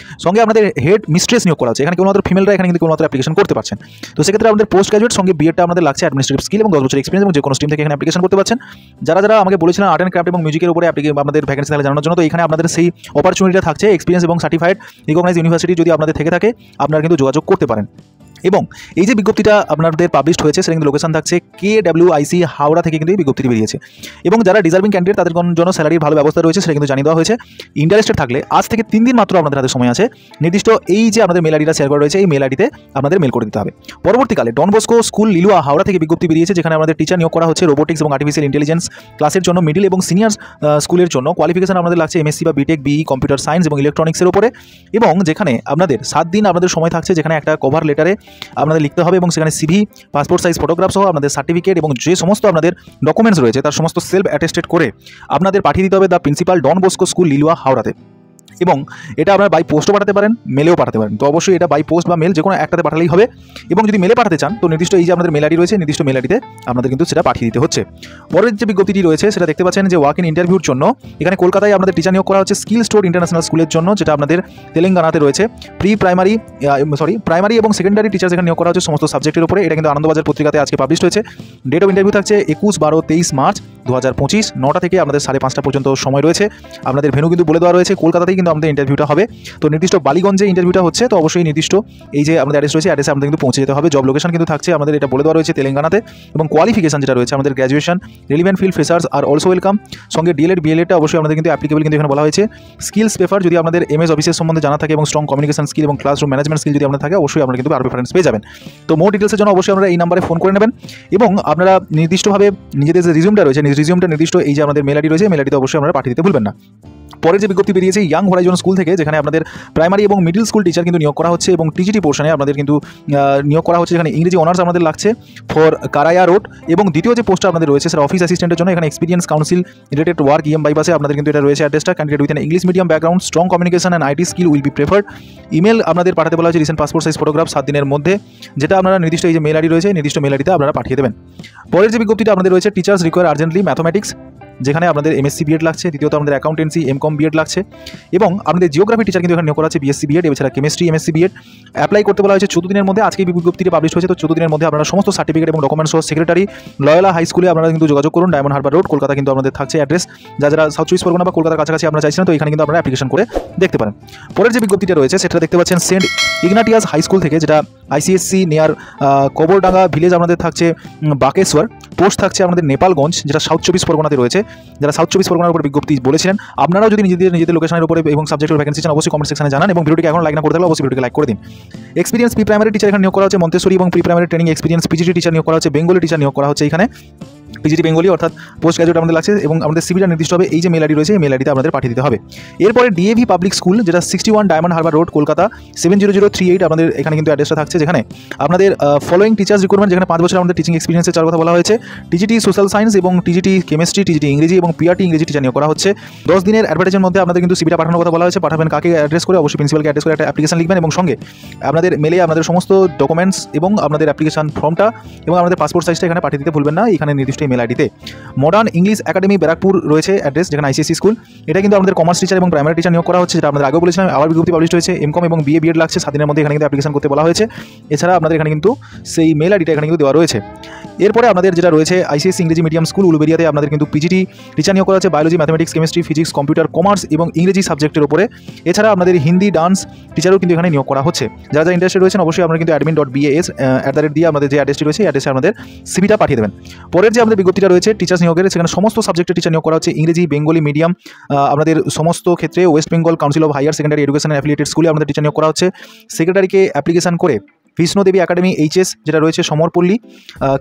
Speaker 1: সঙ্গে আমাদের হেড মিস্ট্রেস নিয়োগ করা হচ্ছে, এখানে কেবলমাত্র ফিমেলরা এখানে কিন্তু কেবলমাত্র অ্যাপ্লিকেশন করতে পারছেন। তো সেক্ষেত্রে আমাদের পোস্ট গ্র্যাজুয়েট সঙ্গে বিএডটা আমাদের লাগছে, অ্যাডমিনিস্ট্রেটিভ স্কিল এবং 10 বছর এক্সপিরিয়েন্স, এবং যে কোনো স্ট্রিম থেকে এখানে অ্যাপ্লিকেশন করতে পারছেন। যারা যারা আমাকে বলেছিলেন আর্ট অ্যান্ড ক্রাফট এবং মিউজিকের উপরে আমাদের ভ্যাকেন্সি তাহলে জানানোর জন্য, তো এখানে আপনাদের সেই অপরচুনিটিটা থাকছে। এক্সপিরিয়েন্স এবং সার্টিফাইড রিকগনাইজ ইউনিভার্সিটি যদি আপনাদের থেকে থাকে আপনারা কিন্তু যোগাযোগ করতে পারেন। এবং এই যে বিজ্ঞপ্তিটা আপনাদের পাবলিশ হয়েছে সেটা কিন্তু লোকেশন থাকছে KWIC হাওড়া থেকে কিন্তু এই বিজ্ঞপ্তিটি বেরিয়েছে। এবং যারা ডিজার্ভিং ক্যান্ডিডেট তাদের জন্য স্যালারির ভালো ব্যবস্থা রয়েছে সেটা কিন্তু জানিয়ে দেওয়া হয়েছে। ইন্টারেস্টেড থাকলে আজ থেকে 3 দিন মাত্র আপনাদের হাতে সময় আছে, নির্দিষ্ট এই যে আমাদের মেল আইডিটা শেয়ার করা রয়েছে এই মেল আইডিতে আপনাদের মেল করে দিতে হবে। পরবর্তীকালে Don Bosco school Liluah Howrah থেকে বিজ্ঞপ্তি বেরিয়েছে, যেখানে আমাদের টিচার নিয়োগ করা হচ্ছে রোবোটিক্স এবং আর্টিফিশিয়াল ইন্টেলিজেন্স ক্লাসের জন্য মিডিল এবং সিনিয়র স্কুলের জন্য। কোয়ালিফিকেশন আমাদের লাগছে MSc বা বিটেক, BE কম্পিউটার সায়েন্স এবং ইলেকট্রনিক্সের উপরে। এবং যেখানে আপনাদের 7 দিন আপনাদের সময় থাকছে, যেখানে একটা কভার লেটারে আপনাদের লিখতে হবে এবং সেখানে CV, পাসপোর্ট সাইজ ফটোগ্রাফ সহ আপনাদের সার্টিফিকেট এবং যে সমস্ত আপনাদের ডকুমেন্টস রয়েছে তার সমস্ত সেলফ অ্যাটেস্টেড করে আপনাদের পাঠিয়ে দিতে হবে the principal Don Bosco school Liluah হাওড়াতে। এবং এটা আপনারা বাই পোস্টও পাঠাতে পারেন, মেলেও পাঠাতে পারেন। তো অবশ্যই এটা বাই পোস্ট বা মেল যে কোনো একটাতে পাঠালেই হবে। এবং যদি মেলে পাঠাতে চান তো নির্দিষ্ট এই যে আমাদের মেল আইডি রয়েছে, নির্দিষ্ট মেল আইডিতে আপনাদের কিন্তু সেটা পাঠিয়ে দিতে হচ্ছে। পরের যে বিজ্ঞপ্তিটি রয়েছে সেটা দেখতে পাচ্ছেন যে ওয়াক ইন ইন্টারভিউর জন্য এখানে কলকাতায় আপনাদের টিচার নিয়োগ করা হচ্ছে স্কিল স্টোর ইন্টারন্যাশনাল স্কুলের জন্য, যেটা আপনাদের তেলেঙ্গানাতে রয়েছে। প্রাইমারি এবং সেকেন্ডারি টিচার এখানে নিয়োগ করা হচ্ছে সমস্ত সাবজেক্টের উপরে। এটা কিন্তু আনন্দবাজার পত্রিকাতে আজকে পাবলিশ হয়েছে। ডেট অফ ইন্টারভিউ থাকছে 21-12-23 মার্চ 2025, 9টা থেকে আমাদের 5:30 পর্যন্ত সময় রয়েছে। আপনাদের ভেন্যু কিন্তু বলে দেওয়া রয়েছে, কলকাতাতেই কিন্তু আমাদের ইন্টারভিউটা হবে। তো নির্দিষ্ট বালিগঞ্জে ইন্টারভিউটা হচ্ছে, তো অবশ্যই নির্দিষ্ট এই যে আমাদের অ্যাড্রেস রয়েছে অ্যাড্রেসে আমাদের কিন্তু পৌঁছে যেতে হবে। জব লোকেশন কিন্তু থাকছে আমাদের এটা বলে দেওয়া রয়েছে তেলেঙ্গানাতে। এবং কোয়ালিফিকেশন যেটা রয়েছে আমাদের graduation, relevant field freshers are also welcome, সঙ্গে DLED BLEডটা অবশ্যই আমাদের কিন্তু অ্যাপ্লিকেবল কিন্তু এখানে বলা হয়েছে। স্কিলস পেপার যদি আপনাদের MS অফিসের সম্বন্ধে জানা থাকে এবং স্ট্রং কমিউনিকেশন স্কিল এবং ক্লাসরুম ম্যানেজমেন্ট স্কিল যদি আপনাদের থাকে অবশ্যই আপনারা কিন্তু আরও প্রেফারেন্স পেয়ে যাবেন। তো মোর ডিটেলসের জন্য অবশ্যই আপনারা এই নাম্বারে ফোন করে নেবেন এবং আপনারা নির্দিষ্টভাবে নিজেদের যে রিজিউমটা রয়েছে রিজিউমটা নির্দিষ্ট এই যে আমাদের মেল আইডি রয়েছে মেল আইডিতে অবশ্যই আপনারা পাঠিয়ে দিতে ভুলবেন না। পরের যে বিজ্ঞপ্তি বেরিয়েছে ইয়াং হরাইজন স্কুল থেকে, যেখানে আপনাদের প্রাইমারি এবং মিডল স্কুল টিচার কিন্তু নিয়োগ করা হচ্ছে এবং TGT পোর্শনে আপনাদের কিন্তু নিয়োগ করা হচ্ছে, যেখানে ইংরেজি অনার্স আমাদের লাগছে ফর কারায়া রোড। এবং দ্বিতীয় যে পোস্টটা আপনাদের রয়েছে সেটা অফিস অ্যাসিস্ট্যান্টের জন্য, এখানে এক্সপিরিয়েন্স কাউন্সিল রিলেটেড ওয়ার্ক বাইপাসে আপনাদের কিন্তু এটা রয়েছে অ্যাড্রেসটা। Candidate with English medium background, strong communication and IT skill will be preferred. Email আপনাদের পাঠাতে বলা হয়েছে রিসেন্ট পাসপোর্ট সাইজ ফটোগ্রাফ 7 দিনের মধ্যে, যেটা আপনারা নির্দিষ্ট এই যে মেল আইডি রয়েছে নির্দিষ্ট মেল আইডিতে আপনারা পাঠিয়ে দেবেন। পরের যে বিজ্ঞপ্তিটা আপনাদের রয়েছে টিচার্স রিকোয়ার আর্জেন্টলি ম্যাথমেটিক্স, যেখানে আপনাদের MSc BEd লাগছে, দ্বিতীয়ত আমাদের অ্যাকাউন্টেন্সি MCOM BEd লাগছে। এবং আমাদের জিওগ্রাফি টিচার কিন্তু এখানে নিয়োগ করা আছে BSc BEd, এছাড়া কেমিস্ট্রি MSc BEd। অ্যাপ্লাই করতে বলা হয়েছে 14 দিনের মধ্যে। আজকে এই বিজ্ঞপ্তিটি পাবলিশ হয়েছে, তো 14 দিনের মধ্যে আপনারা সমস্ত সার্টিফিকেট এবং ডকুমেন্টস সহ সেক্রেটারি লয়লা হাই স্কুলে আপনারা কিন্তু যোগাযোগ করুন। ডায়মন্ড হারবার রোড, কলকাতা কিন্তু আমাদের থাকছে অ্যাড্রেস। যারা সাউথ চব্বিশ পরগনা বা কলকাতার কাছাকাছি আপনারা চাইছেন তো এখানে কিন্তু আপনারা অ্যাপ্লিকেশন করে দেখতে পারেন। পরের যে বিজ্ঞপ্তিটা রয়েছে সেটা দেখতে পাচ্ছেন সেন্ট ইগনাটিয়াস হাই স্কুল থেকে, যেটা ICSC নিয়ার কবরডাঙ্গা ভিলেজ আমাদের থাকছে বাকেশ্বর। পোস্ট থাকছে আমাদের নেপালগঞ্জ, যেটা সাউথ চব্বিশ পরগনাতে রয়েছে। যারা সাউথ চব্বিশ পরগনার উপর বিজ্ঞপ্তি বলেছিলেন আপনারাও যদি নিজেদের লোকেশনের উপরে এবং সাবজেক্টের ভ্যাকেন্সি চান অবশ্যই কমেন্ট সেকশনে জানান এবং ভিডিওটিকে এখন লাইক না করে থাকলে অবশ্যই ভিডিওটিকে লাইক করে দিন। এক্সপিরিয়েন্স প্রি প্রাইমারি টিচার এখানে নিয়োগ করা হচ্ছে মন্তেশ্বরী এবং pre primary training experience PGT teacher নিয়োগ করা হচ্ছে, বেঙ্গলি টিচার নিয়োগ করা হচ্ছে এখানে PGT বেঙ্গলি অর্থাৎ পোস্ট গ্রাজুয়েট আমাদের লাগছে। এবং আমাদের সিভিটা নির্দিষ্ট হবে এই যে মেল আইডি রয়েছে এই মেল আইডিতে আমাদের পাঠিয়ে দিতে হবে। এরপরে DAV পাবলিক স্কুল, যেটা 61 ডায়মন্ড হারবার রোড কলকাতা 70038, আমাদের এখানে কিন্তু অ্যাড্রেসটা থাকছে, যেখানে আপনাদের ফলোয়িং টিচার্স রিক্রুটমেন্ট, যেখানে 5 বছর আমাদের টিচিং এক্সপিরিয়েন্সের 4 কথা বলা হয়েছে। TGT সোশ্যাল সায়েন্স এবং TGT কেমিস্ট্রি, TGT ইংরেজি এবং PRT ইংরেজি টিচার নিয়োগ করা হচ্ছে। 10 দিনের অ্যাডভার্টাইজের মধ্যে আপনাদের কিন্তু সিভিটা পাঠানোর কথা বলা হয়েছে। পাঠাবেন কাকে অ্যাড্রেস করে, অবশ্যই প্রিন্সিপালকে অ্যাড্রেস করে একটা অ্যাপ্লিকেশন লিখবেন এবং সঙ্গে আপনাদের মেলে আপনাদের সমস্ত ডকুমেন্টস এবং আপনাদের অ্যাপ্লিকেশন ফর্মটা এবং আমাদের পাসপোর্ট সাইজটা এখানে পাঠিয়ে দিতে ভুলবেন না, এখানে নির্দিষ্ট মেল আইডিতে। মডার্ন ইংলিশ একাডেমি ব্যারাকপুর রয়েছে অ্যাড্রেস, যেখানে ICSC স্কুল। এটা কিন্তু আমাদের কমার্স টিচার এবং প্রাইমারি টিচার নিয়োগ করা হচ্ছে, যেটা আমাদের আগেও বলেছিলাম। আবার বিজ্ঞপ্তি পাবলিশ হয়েছে। MCOM এবং BA BEd লাগছে, 7 দিনের মধ্যে এখানে কিন্তু অ্যাপ্লিকেশন করতে বলা হয়েছে। এছাড়া আপনাদের এখানে কিন্তু সেই মেল আইডিটা এখানে কিন্তু দেওয়া রয়েছে। এরপরে আপনাদের যেটা রয়েছে ICSC ইংরেজি মিডিয়াম স্কুল উলুবেরিয়াতে আপনাদের কিন্তু PGT টিচার নিয়োগ করা হচ্ছে, biology, mathematics, chemistry, physics, computer, commerce এবং ইংরেজি সাবজেক্টের উপরে। এছাড়া আপনাদের হিন্দি, ডান্স টিচারও কিন্তু এখানে নিয়োগ করা হচ্ছে। যারা ইন্টারেস্টেড রয়েছেন অবশ্যই আপনারা কিন্তু admin.bas@ দিয়ে আমাদের যে অ্যাড্রেসটি রয়েছে এই অ্যাড্রেসে আমাদের সিভিটা পাঠিয়ে দেবেন। পরের যে আমাদের বিজ্ঞপ্তিটা রয়েছে টিচার্স নিয়োগের, সেখানে সমস্ত সাবজেক্টের টিচার নিয়োগ করা হচ্ছে, ইংরেজি, বেঙ্গলি মিডিয়াম। আমাদের সমস্ত ক্ষেত্রে West Bengal Council of Higher Secondary Education affiliated স্কুলে আমাদের টিচার নিয়োগ করা হচ্ছে। সেক্রেটারিকে অ্যাপ্লিকেশন করে কৃষ্ণদেবী একাডেমি HS, যেটা রয়েছে সমরপল্লী,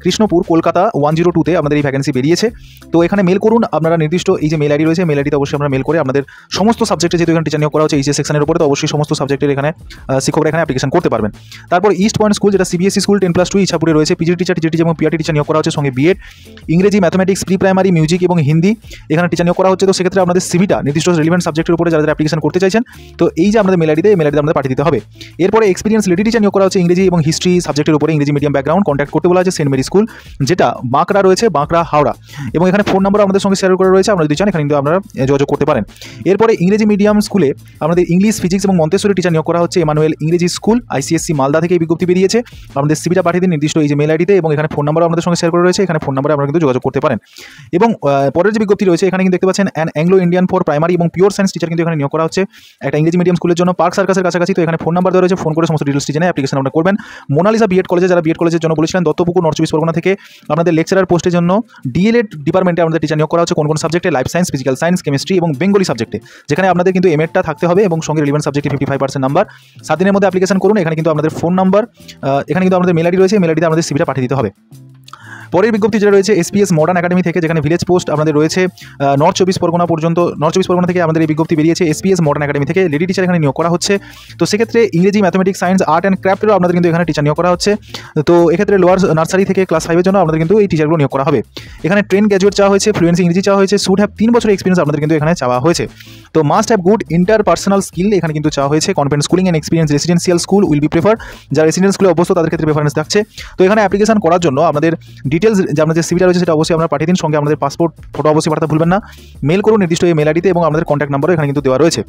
Speaker 1: কৃষ্ণপুর, কলকাতা 102-তে আমাদের এই ভ্যাকেন্সি বেরিয়েছে। তো এখানে মেল করুন আপনারা নির্দিষ্ট এই যে মেল আইডি রয়েছে মেল আইডিতে অবশ্যই আমরা মেল করে আমাদের সমস্ত সাবজেক্টে যেহেতু এখানে টিচার নিয়োগ করা হচ্ছে HS সেকশনের উপরে, তো অবশ্যই সমস্ত সাবজেক্টের এখানে শিক্ষকরা এখানে অ্যাপ্লিকেশন করতে পারবেন। তারপর ইস্ট পয়েন্ট স্কুল, যেটা CBSE স্কুল 10+2 ইচ্ছাপুরে রয়েছে, PGT টিচার, TGT এবং PRT টিচার নিয়োগ করা হচ্ছে, সঙ্গে BEd, ইংরেজি, ম্যাথমেটিক্স, প্রি প্রাইমারি, মিউজিক এবং হিন্দি এখানে টিচার নিয়োগ করা হচ্ছে। তো সেক্ষেত্রে আপনাদের সিভিটা নির্দিষ্ট রিলেভেন্ট সাবজেক্টের উপরে যারা অ্যাপ্লিকেশন করতে চাইছেন তো এই যে আমাদের মেল আইডিতে আমাদের পাঠিয়ে দিতে হবে। এরপরে এক্সপিরিয়েন্স লেডি টিচার নিয়োগ করা হচ্ছে, ইংরেজি এবং হিস্ট্রি সাবজেক্টের উপরে, ইংরেজি মিডিয়াম ব্যাকগ্রাউন্ড। কন্ট্যাক্ট করতে বলা হয়েছে সেন্ট মেরি স্কুল, যেটা বাঁকড়া রয়েছে, বাঁকড়া হাওড়া। এবং এখানে ফোন নাম্বার আমাদের সঙ্গে শেয়ার করা রয়েছে, আপনারা যদি চান এখানে কিন্তু আপনারা যোগাযোগ করতে পারেন। এরপরে ইংরেজি মিডিয়াম স্কুলে আমাদের ইংলিশ, ফিজিক্স এবং মন্তেশ্বরী টিচার নিয়োগ করা হচ্ছে, এমানুয়েল ইংরেজি স্কুল ICSC মালদা থেকে এই বিজ্ঞপ্তি বেরিয়েছে। আমাদের সিভিটা পাঠিয়ে দিন নির্দিষ্ট এই যে মেল আইডিতে এবং এখানে ফোন নাম্বার আমাদের সঙ্গে শেয়ার করা রয়েছে, এখানে ফোন নাম্বারে আপনারা কিন্তু যোগাযোগ করতে পারেন। এবং পরের যে বিজ্ঞপ্তি রয়েছে এখানে কিন্তু দেখতে পাচ্ছেন an Anglo Indian for primary এবং পিওর সায়েন্স টিচার কিন্তু এখানে নিয়োগ করা হচ্ছে একটা ইংরেজি মিডিয়াম স্কুলের জন্য, পার্ক সার্কাসের কাছাকাছি। তো এখানে ফোন নাম্বার দেওয়া রয়েছে, ফোন করে সমস্ত ডিটেলসটি জেনে অ্যাপ্লিকেশন আপনারা করবেন। বলেছিলেন। মোনালিসা বিএড কলেজে, যারা বিএড কলেজের জন্য বলেছিলেন। দত্তপুকুর নর্থ চব্বিশ পরগনা থেকে আপনাদের লেকচারার পোস্টের জন্য ডিএলএড ডিপার্টমেন্টে আমাদের টিচার নিয়োগ করা হচ্ছে। কোন কোন সাবজেক্টে? Life science, physical science, chemistry এবং বেঙ্গলি সাবজেক্টে, যেখানে আপনাদের কিন্তু এমএডটা থাকতে হবে এবং সঙ্গে রিলেভেন্ট সাবজেক্টে 55% নাম্বার। 7 দিনের মধ্যে অ্যাপ্লিকেশন করুন। এখানে কিন্তু আপনাদের ফোন নাম্বার, এখানে কিন্তু আমাদের মেল আইডি রয়েছে, মেল আইডিতে আমাদের সিভিটা পাঠিয়ে দিতে হবে। পরের বিজ্ঞপ্তি যেটা রয়েছে এসপিএস মডার্ন একাডেমি থেকে, যেখানে ভিলেজ পোস্ট আমাদের রয়েছে নর্থ চব্বিশ পরগনা পর্যন্ত। নর্থ চব্বিশ পরগনা থেকে আমাদের এই বিজ্ঞপ্তি বেরিয়েছে। এসপিএস মডার্ন একাডেমি থেকে লেডি টিচার এখানে নিয়োগ করা হচ্ছে। তো সেক্ষেত্রে ইংরেজি, ম্যাথমেটিক্স, সায়েন্স, আর্ট অ্যান্ড ক্রাফটেরও আপনাদের কিন্তু এখানে টিচার নিয়োগ করা হচ্ছে। তো এক্ষেত্রে লোয়ার নার্সারি থেকে ক্লাস 5 এর জন্য আপনাদের কিন্তু এই টিচারগুলো নিয়োগ করা হবে। এখানে ট্রেন গ্র্যাজুয়েট চাওয়া হয়েছে, ফ্লুয়েন্সি ইংরেজি চাওয়া হয়েছে, শুড হ্যাভ 3 বছরের এক্সপিরিয়েন্স আপনাদের কিন্তু এখানে চাওয়া হয়েছে। তো must have good interpersonal skill এখানে কিন্তু চাওয়া হয়েছে। Convent schooling and experience residential school will be prefer. যারা রেসিডেন্সিয়াল স্কুলে অবস্থা তাদের ক্ষেত্রে প্রেফারেন্স থাকছে। তো এখানে অ্যাপ্লিকেশন করার জন্য আমাদের ডিটেলস যে আমাদের সিভিটা রয়েছে সেটা অবশ্যই আপনারা পাঠিয়ে দিন। সঙ্গে আমাদের পাসপোর্ট ফটো অবশ্যই পাঠাতে ভুলবেন না। মেল করুন নির্দিষ্ট এই মেল আইডিতে এবং আমাদের কন্ট্যাক্ট নাম্বারও এখানে কিন্তু দেওয়া রয়েছে।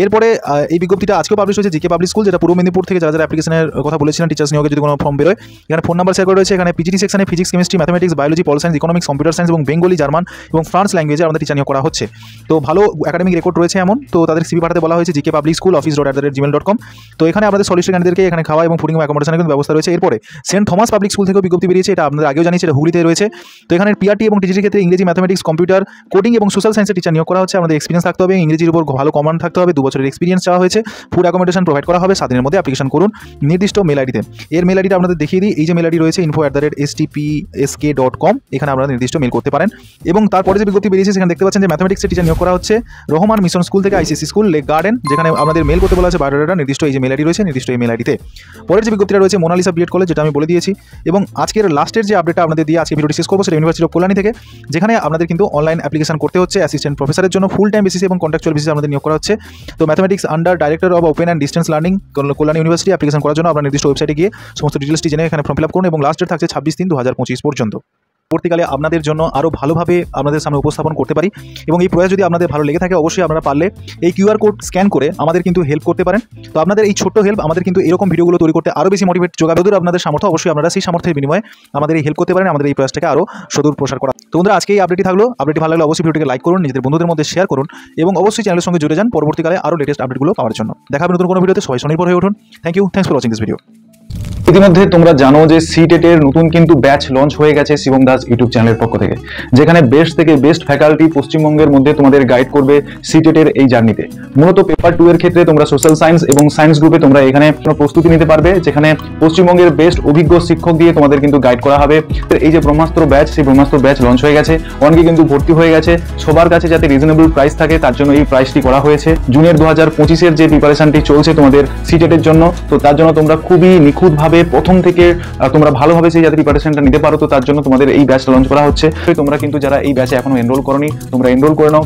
Speaker 1: এরপরে এই বিজ্ঞপ্তিটা আজকেও পাবলিশ হয়েছে জিকে পাবলিক স্কুল, যেটা পূর্ব মেদিনীপুর থেকে যারা যারা অ্যাপ্লিকেশনের কথা বলেছিলেন টিচার্স নিয়োগে যদি কোনো ফর্ম বেরোয়, এখানে ফোন নাম্বার শেয়ার করা রয়েছে। এখানে পিজিটি সেকশনে physics, chemistry, mathematics, biology, pol science, economics, computer science এবং বেঙ্গলি, জার্মান এবং ফ্রান্স ল্যাঙ্গুয়েজে আমাদের টিচার নিয়োগ করা হচ্ছে। তো ভালো একাডেমিক রেকর্ড রয়েছে এমন, তো তাদের সিভি পাঠাতে বলা হয়েছে জিকে পাবলিক স্কুল office.gmail.com। তো এখানে আমাদের সলিসিটার ক্যান্ডিডেটকে এখানে খাওয়া এবং ফুডিং এবং অ্যাকোমোডেশনের কিন্তু ব্যবস্থা রয়েছে। এরপরে সেন্ট থমাস পাবলিক স্কুল থেকেও বিজ্ঞপ্তি বেরিয়েছে, এটা আপনাদের আগেও জানিয়েছে, এটা হুগলিতে রয়েছে। তো এখানে পিআরটি এবং টিজিটির ক্ষেত্রে ইংরেজি, ম্যাথমেটিক্স, কম্পিউটার, কোডিং এবং সোশ্যাল সায়েন্সের টিচার নিয়োগ করা হচ্ছে। আমাদের এক্সপিরিয়েন্স থাকতে হবে, ইংরেজির উপর ভালো কমান্ড থাকতে হবে, 2 বছরের এক্সপিরিয়েন্স চাওয়া হয়েছে। ফুড অ্যাকোমোডেশন প্রোভাইড করা হবে। 7 দিনের মধ্যে অ্যাপ্লিকেশন করুন নির্দিষ্ট মেল আইডিতে। এর মেল আইডিটা আপনাদের দেখিয়ে দিই। এই যে মেল আইডি রয়েছে info@stpsk.com, এখানে আপনারা নির্দিষ্ট মেল করতে পারেন। এবং তারপরে যে বিজ্ঞপ্তি বেরিয়েছে সেখানে দেখতে পাচ্ছেন যে ম্যাথমেটিক্সের টিচার নিয়োগ করা হচ্ছে রহমান মিশন স্কুল থেকে, আইসিসি স্কুল, লেক গার্ডেন, যেখানে আমাদের মেল করতে বলা আছে বায়োডাটা নির্দিষ্ট এই যে মেল আইডি রয়েছে নির্দিষ্ট এই মেল আইডিতে। পরের যে বিজ্ঞপ্তিটা রয়েছে মোনালিসা বিএড কলেজ, যেটা আমি বলে দিয়েছি। এবং আজকের লাস্টের যে আপডেটটা আপনাদের দিয়ে আজকে ভিডিওটি শেষ করবো সেটা ইউনিভার্সিটি অফ কল্যাণী থেকে, যেখানে আপনাদের কিন্তু অনলাইন অ্যাপ্লিকেশন করতে হচ্ছে অ্যাসিস্ট্যান্ট প্রফেসরের জন্য ফুল টাইম বেসিসে এবং কন্ট্রাকচুয়াল বেসিসে আমাদের নিয়োগ করা হচ্ছে। তো mathematics under director of open and distance learning Kalyani university, application করার জন্য আপনারা নির্দিষ্ট ওয়েবসাইটে গিয়ে সমস্ত ডিটেলসটি জেনে এখানে ফর্ম ফিল আপ করুন এবং লাস্ট ডেট থাকছে 26/3/2025 পর্যন্ত। পরবর্তীকালে আপনাদের জন্য আরও ভালোভাবে আপনাদের সামনে উপস্থাপন করতে পারি। এবং এই প্রয়াস যদি আপনাদের ভালো লেগে থাকে অবশ্যই আপনারা পারলে এই কিউআর কোড স্ক্যান করে আমাদের কিন্তু হেল্প করতে পারেন। তো আপনাদের এই ছোট্ট হেল্প আমাদের কিন্তু এরকম ভিডিওগুলো তৈরি করতে আরও বেশি মোটিভেট যোগাবে। আপনাদের সামর্থ্য অবশ্যই আপনারা সেই সামর্থ্যের বিনিময়ে আমাদের এই হেল্প করতে পারেন, আমাদের এই প্রয়াসটাকে আরও সুদূর প্রসার করা। তো বন্ধুরা আজকে এই আপডেটটি থাকলো। আপডেটটি ভালো লাগলে অবশ্যই ভিডিওটিকে লাইক করুন, নিজেদের বন্ধুদের মধ্যে শেয়ার করুন এবং অবশ্যই চ্যানেলের সঙ্গে জুড়ে যান পরবর্তীকালে আরও লেটেস্ট আপডেটগুলো পাওয়ার জন্য। দেখা হবে নতুন কোনো ভিডিওতে। সবাই স্বনির্ভর হয়ে উঠুন। Thank you for watching this video.
Speaker 2: ইতিমধ্যে তোমরা জানো যে সিটেটের নতুন কিন্তু ব্যাচ লঞ্চ হয়ে গেছে শিবম দাস ইউটিউব চ্যানেলের পক্ষ থেকে, যেখানে বেস্ট থেকে বেস্ট ফ্যাকাল্টি পশ্চিমবঙ্গের মধ্যে তোমাদের গাইড করবে সিটেটের এই জার্নিতে। মূলত পেপার 2 এর ক্ষেত্রে তোমরা সোশ্যাল সায়েন্স এবং সায়েন্স গ্রুপে তোমরা এখানে প্রস্তুতি নিতে পারবে, যেখানে পশ্চিমবঙ্গের বেস্ট অভিজ্ঞ শিক্ষক দিয়ে তোমাদের কিন্তু গাইড করা হবে। এই যে ব্রহ্মাস্ত্র ব্যাচ, সেই ব্রহ্মাস্ত্র ব্যাচ লঞ্চ হয়ে গেছে, অনেকে কিন্তু ভর্তি হয়ে গেছে। সবার কাছে যাতে রিজনেবল প্রাইস থাকে তার জন্য এই প্রাইসটি করা হয়েছে। জুনের 2025-এর যে প্রিপারেশনটি চলছে তোমাদের সিটেটের জন্য, তো তার জন্য তোমরা খুবই নিখুঁতভাবে প্রথম থেকে তোমরা ভালোভাবে সেই যাতে প্রিপারেশনটা নিতে পারো, তো তার জন্য তোমাদের এই ব্যাচটা লঞ্চ করা হচ্ছে। তোমরা কিন্তু যারা এই ব্যাচে এখনো এনরোল করোনি তোমরা এনরোল করে নাও।